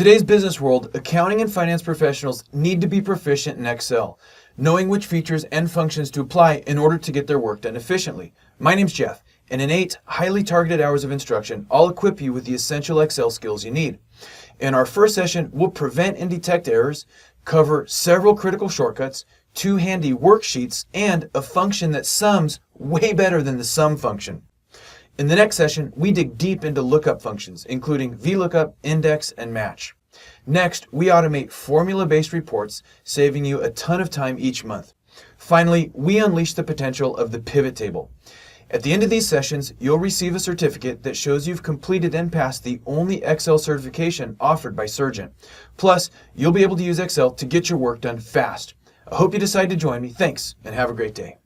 today's business world, accounting and finance professionals need to be proficient in Excel, knowing which features and functions to apply in order to get their work done efficiently. My name's Jeff, and in 8 highly targeted hours of instruction, I'll equip you with the essential Excel skills you need. In our first session, we'll prevent and detect errors, cover several critical shortcuts, 2 handy worksheets, and a function that sums way better than the sum function. In the next session, we dig deep into lookup functions, including VLOOKUP, index, and match. Next, we automate formula-based reports, saving you a ton of time each month. Finally, we unleash the potential of the pivot table. At the end of these sessions, you'll receive a certificate that shows you've completed and passed the only Excel certification offered by Surgent. Plus, you'll be able to use Excel to get your work done fast. I hope you decide to join me. Thanks, and have a great day.